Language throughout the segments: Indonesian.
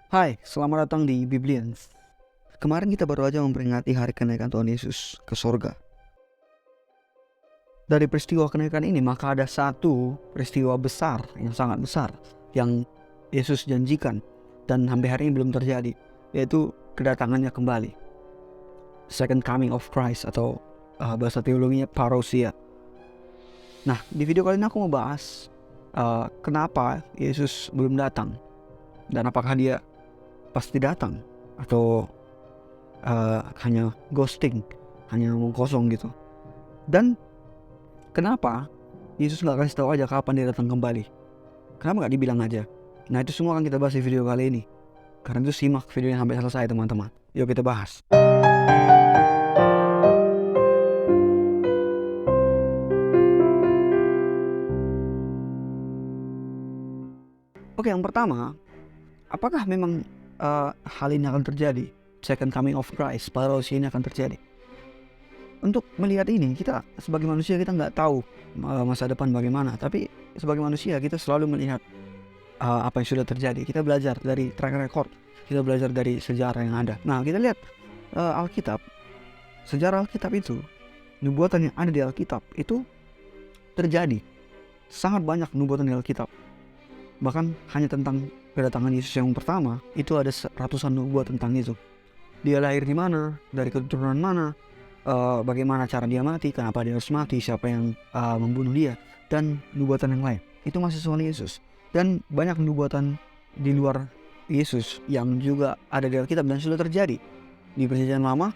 Hai, selamat datang di Biblians. Kemarin kita baru aja memperingati hari kenaikan Tuhan Yesus ke sorga. Dari peristiwa kenaikan ini, maka ada satu peristiwa besar, yang sangat besar, yang Yesus janjikan dan sampai hari ini belum terjadi, yaitu kedatangannya kembali. Second coming of Christ, atau bahasa teologinya parousia. Nah, di video kali ini aku mau bahas kenapa Yesus belum datang, dan apakah dia pasti datang atau hanya ghosting, hanya ngomong kosong gitu. Dan kenapa Yesus gak kasih tahu aja kapan dia datang kembali? Kenapa gak dibilang aja? Nah, itu semua akan kita bahas di video kali ini. Karena itu simak videonya sampai selesai, teman-teman. Yuk kita bahas. Oke, yang pertama, apakah memang hal ini akan terjadi? Second coming of Christ, parousia ini akan terjadi. Untuk melihat ini, kita sebagai manusia kita nggak tahu masa depan bagaimana. Tapi sebagai manusia kita selalu melihat apa yang sudah terjadi. Kita belajar dari track record, kita belajar dari sejarah yang ada. Nah, kita lihat Alkitab, sejarah Alkitab itu, nubuatan yang ada di Alkitab itu terjadi. Sangat banyak nubuatan di Alkitab. Bahkan hanya tentang kedatangan Yesus yang pertama, itu ada ratusan nubuat tentang itu. Dia lahir di mana, dari keturunan mana, bagaimana cara dia mati, kenapa dia harus mati, siapa yang membunuh dia, dan nubuatan yang lain. Itu masih soal Yesus. Dan banyak nubuatan di luar Yesus yang juga ada di Alkitab dan sudah terjadi di Perjanjian Lama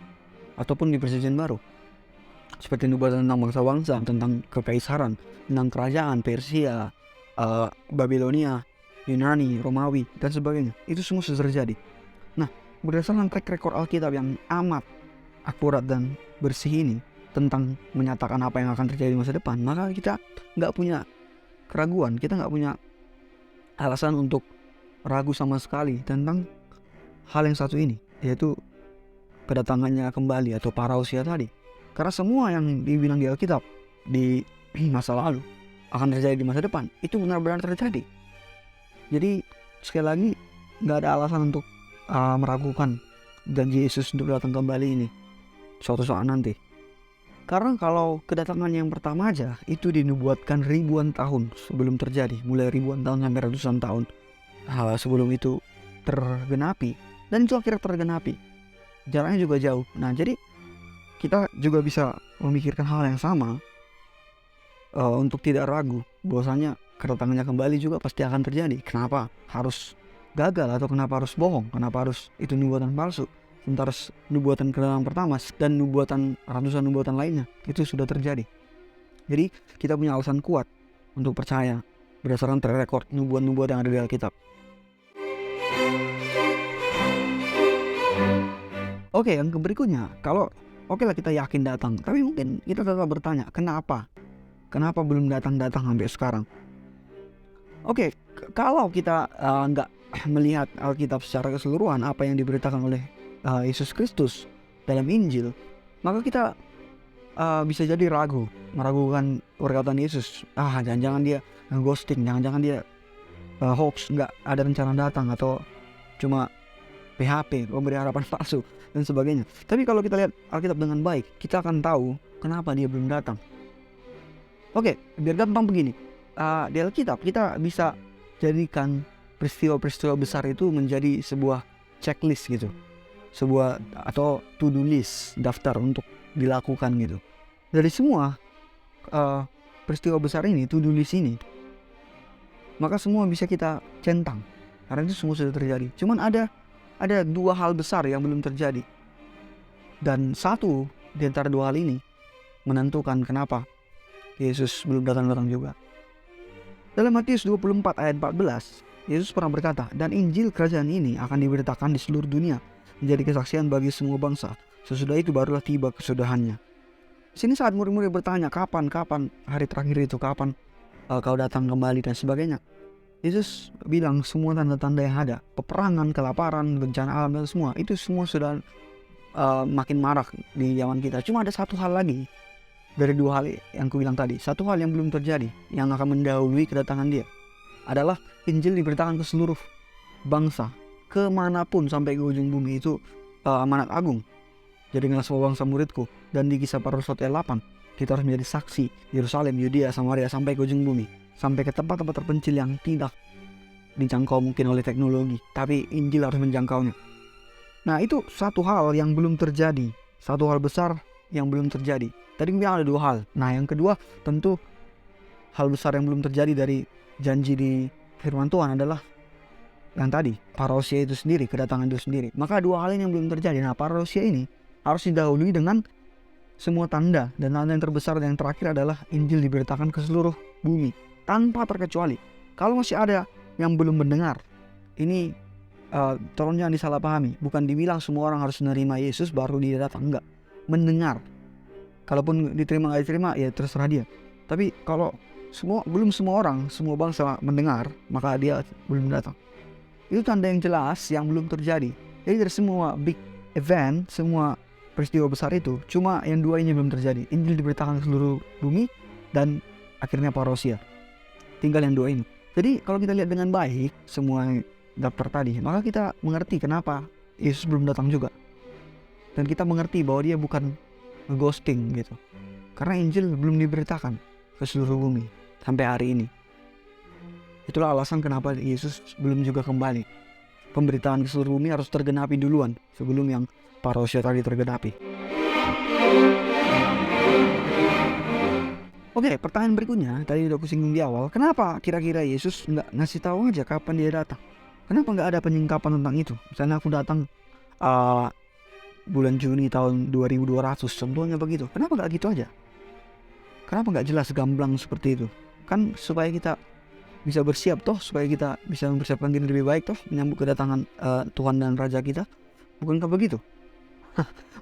ataupun di Perjanjian Baru. Seperti nubuatan tentang bangsa-bangsa, tentang kekaisaran, tentang kerajaan Persia, Babilonia, Yunani, Romawi, dan sebagainya. Itu semua sudah terjadi. Nah, berdasarkan track record Alkitab yang amat akurat dan bersih ini tentang menyatakan apa yang akan terjadi di masa depan, maka kita nggak punya keraguan, kita nggak punya alasan untuk ragu sama sekali tentang hal yang satu ini, yaitu kedatangannya kembali atau parousia tadi. Karena semua yang dibilang di Alkitab di masa lalu akan terjadi di masa depan, itu benar-benar terjadi. Jadi sekali lagi nggak ada alasan untuk meragukan janji Yesus untuk datang kembali ini suatu saat nanti. Karena kalau kedatangan yang pertama aja itu dinubuatkan ribuan tahun sebelum terjadi, mulai ribuan tahun sampai ratusan tahun sebelum itu tergenapi, dan itu akhirnya tergenapi. Jaraknya juga jauh. Nah, jadi kita juga bisa memikirkan hal yang sama untuk tidak ragu bahwasanya kedatangannya kembali juga pasti akan terjadi. Kenapa harus gagal atau kenapa harus bohong? Kenapa harus itu nubuatan palsu? Sementara nubuatan kedatangan pertama dan ratusan nubuatan lainnya itu sudah terjadi. Jadi kita punya alasan kuat untuk percaya berdasarkan track record nubuat-nubuat yang ada di Alkitab. Oke, yang berikutnya, kalau oke lah kita yakin datang, tapi mungkin kita tetap bertanya, kenapa belum datang sampai sekarang? Oke, kalau kita nggak melihat Alkitab secara keseluruhan, apa yang diberitakan oleh Yesus Kristus dalam Injil, maka kita bisa jadi meragukan perkataan Yesus. Jangan-jangan dia ghosting, jangan-jangan dia hoax, nggak ada rencana datang, atau cuma PHP, memberi harapan palsu, dan sebagainya. Tapi kalau kita lihat Alkitab dengan baik, kita akan tahu kenapa dia belum datang. Oke, biar gampang begini, di Alkitab kita bisa jadikan peristiwa-peristiwa besar itu menjadi sebuah checklist gitu, sebuah atau to-do list, daftar untuk dilakukan gitu. Dari semua peristiwa besar ini, to-do list ini, maka semua bisa kita centang karena itu semua sudah terjadi. Cuman ada dua hal besar yang belum terjadi, dan satu di antara dua hal ini menentukan kenapa Yesus belum datang juga. Dalam Matius 24 ayat 14, Yesus pernah berkata, "Dan Injil kerajaan ini akan diberitakan di seluruh dunia menjadi kesaksian bagi semua bangsa. Sesudah itu barulah tiba kesudahannya." Sini saat murid-murid bertanya, kapan hari terakhir itu, kapan kau datang kembali dan sebagainya, Yesus bilang semua tanda-tanda yang ada, peperangan, kelaparan, bencana alam, dan semua itu semua sudah makin marak di zaman kita. Cuma ada satu hal lagi dari dua hal yang aku bilang tadi, satu hal yang belum terjadi, yang akan mendahului kedatangan dia, adalah Injil diberitakan ke seluruh bangsa, kemanapun sampai ke ujung bumi. Itu amanat agung. Jadilah semua bangsa muridku. Dan di Kisah Para Rasul ayat 8, kita harus menjadi saksi Yerusalem, Yudea, Samaria, sampai ke ujung bumi, sampai ke tempat-tempat terpencil yang tidak dijangkau mungkin oleh teknologi, tapi Injil harus menjangkaunya. Nah, itu satu hal yang belum terjadi, satu hal besar yang belum terjadi. Tadi gue bilang ada dua hal. Nah, yang kedua tentu hal besar yang belum terjadi dari janji di firman Tuhan adalah yang tadi, parousia itu sendiri, kedatangan itu sendiri. Maka dua hal ini yang belum terjadi. Nah, parousia ini harus didahului dengan semua tanda, dan tanda yang terbesar dan yang terakhir adalah Injil diberitakan ke seluruh bumi tanpa terkecuali. Kalau masih ada yang belum mendengar, ini tolong jangan disalahpahami. Bukan dibilang semua orang harus menerima Yesus baru dia datang, enggak. Mendengar. Kalaupun diterima nggak diterima ya terserah dia. Tapi kalau belum semua orang, semua bangsa mendengar, maka dia belum datang. Itu tanda yang jelas yang belum terjadi. Jadi dari semua big event, semua peristiwa besar itu, cuma yang dua ini belum terjadi. Injil diberitakan ke seluruh bumi dan akhirnya parousia. Tinggal yang dua ini. Jadi kalau kita lihat dengan baik semua daftar tadi, maka kita mengerti kenapa Yesus belum datang juga. Dan kita mengerti bahwa dia bukan ghosting gitu. Karena Injil belum diberitakan ke seluruh bumi sampai hari ini. Itulah alasan kenapa Yesus belum juga kembali. Pemberitaan ke seluruh bumi harus tergenapi duluan sebelum yang parousia tadi tergenapi. Oke, pertanyaan berikutnya tadi udah aku singgung di awal. Kenapa kira-kira Yesus nggak ngasih tahu aja kapan dia datang? Kenapa nggak ada penyingkapan tentang itu? Misalnya aku datang bulan Juni tahun 2200, contohnya begitu. Kenapa nggak gitu aja? Kenapa nggak jelas gamblang seperti itu? Kan supaya kita bisa bersiap toh, supaya kita bisa mempersiapkan diri lebih baik toh, menyambut kedatangan Tuhan dan Raja kita. Bukankah begitu?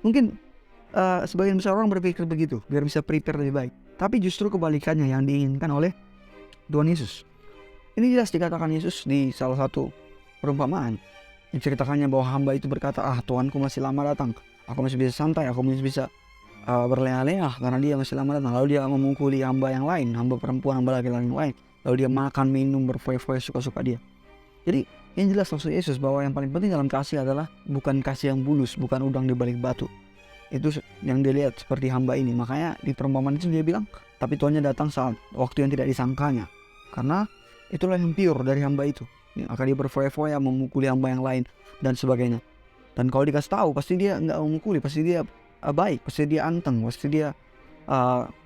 Mungkin sebagian besar orang berpikir begitu, biar bisa prepare lebih baik. Tapi justru kebalikannya yang diinginkan oleh Tuhan Yesus. Ini jelas dikatakan Yesus di salah satu perumpamaan. Diceritakannya bahwa hamba itu berkata, Tuanku masih lama datang. Aku masih bisa santai, aku masih bisa berleha-leha karena dia masih lama datang. Lalu dia memukuli hamba yang lain, hamba perempuan, hamba laki-laki yang lain. Lalu dia makan, minum, berfoya-foya suka-suka dia. Jadi yang jelas maksud Yesus bahwa yang paling penting dalam kasih adalah bukan kasih yang bulus, bukan udang di balik batu. Itu yang dia lihat seperti hamba ini. Makanya di perumpamaan itu dia bilang, tapi Tuhannya datang saat waktu yang tidak disangkanya. Karena itulah yang pure dari hamba itu. Akan dia berfoya-foya, memukuli hamba yang lain dan sebagainya. Dan kalau dikasih tahu pasti dia nggak memukuli, pasti dia baik, pasti dia anteng, pasti dia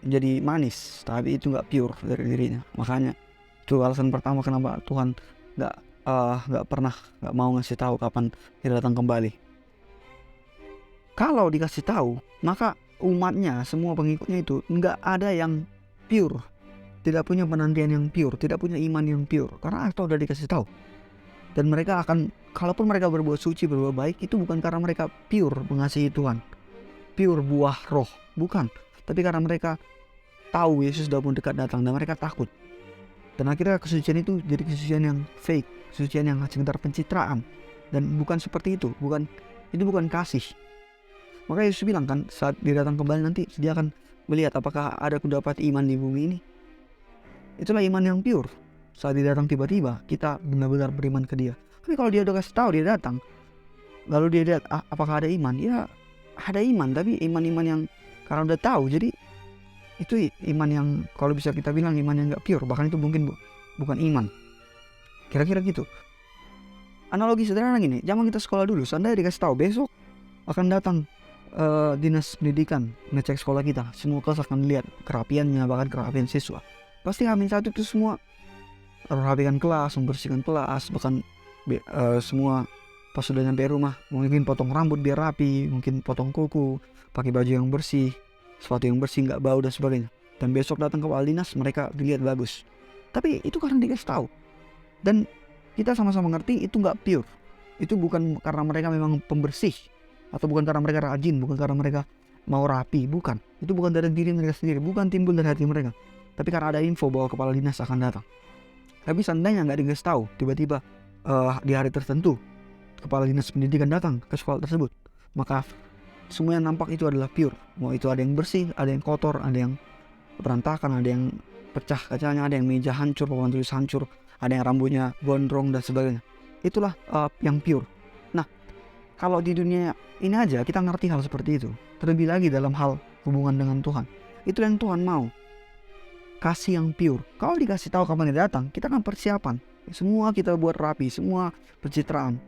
jadi manis. Tapi itu nggak pure dari dirinya. Makanya itu alasan pertama kenapa Tuhan nggak pernah nggak mau ngasih tahu kapan dia datang kembali. Kalau dikasih tahu, maka umatnya, semua pengikutnya itu nggak ada yang pure, tidak punya penantian yang pure, tidak punya iman yang pure, karena atau udah dikasih tahu. Dan mereka akan, kalaupun mereka berbuat suci, berbuat baik, itu bukan karena mereka pure mengasihi Tuhan, pure buah roh, bukan, tapi karena mereka tahu Yesus sudah pun dekat datang dan mereka takut. Dan akhirnya kesucian itu jadi kesucian yang fake, kesucian yang sekedar pencitraan, dan bukan seperti itu, itu bukan kasih. Maka Yesus bilang kan, saat dia datang kembali nanti dia akan melihat apakah ada kudapat iman di bumi ini. Itulah iman yang pure. Saat dia datang tiba-tiba, kita benar-benar beriman ke dia. Tapi kalau dia udah kasih tahu dia datang, lalu dia lihat apakah ada iman, ya ada iman, tapi iman-iman yang karena udah tahu, jadi itu iman yang kalau bisa kita bilang iman yang gak pure, bahkan itu mungkin bukan iman. Kira-kira gitu. Analogi sederhana gini, zaman kita sekolah dulu, seandainya dikasih tahu besok akan datang dinas pendidikan ngecek sekolah kita, semua kelas akan lihat kerapiannya, bahkan kerapian siswa. Pasti H-1 itu semua merapikan kelas, membersihkan kelas, bahkan semua pas sudah nyampe rumah mungkin potong rambut biar rapi, mungkin potong kuku, pakai baju yang bersih, sepatu yang bersih, nggak bau dan sebagainya. Dan besok datang ke kepala dinas, mereka dilihat bagus. Tapi itu karena dikasih tahu, dan kita sama-sama ngerti itu nggak pure. Itu bukan karena mereka memang pembersih, atau bukan karena mereka rajin, bukan karena mereka mau rapi, bukan. Itu bukan dari diri mereka sendiri, bukan timbul dari hati mereka, tapi karena ada info bahwa kepala dinas akan datang. Tapi seandainya nggak dikasih tahu, tiba-tiba di hari tertentu kepala dinas pendidikan datang ke sekolah tersebut, maka semua yang nampak itu adalah pure. Mau itu ada yang bersih, ada yang kotor, ada yang berantakan, ada yang pecah kacanya, ada yang meja hancur, papan tulis hancur, ada yang rambutnya gondrong dan sebagainya. Itulah yang pure. Kalau di dunia ini aja kita ngerti hal seperti itu, terlebih lagi dalam hal hubungan dengan Tuhan. Itu yang Tuhan mau, kasih yang pure. Kalau dikasih tahu kapan dia datang, kita akan persiapan. Semua kita buat rapi, semua pencitraan,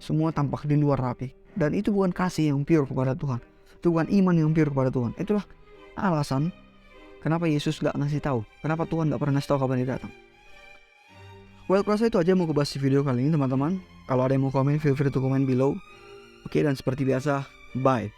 semua tampak di luar rapi. Dan itu bukan kasih yang pure kepada Tuhan, itu bukan iman yang pure kepada Tuhan. Itulah alasan kenapa Yesus gak ngasih tahu, kenapa Tuhan gak pernah ngasih tahu kapan dia datang. Well, kurasa itu aja yang mau aku bahas di video kali ini, teman-teman. Kalau ada yang mau komen, feel free to comment below. Oke, dan seperti biasa, bye.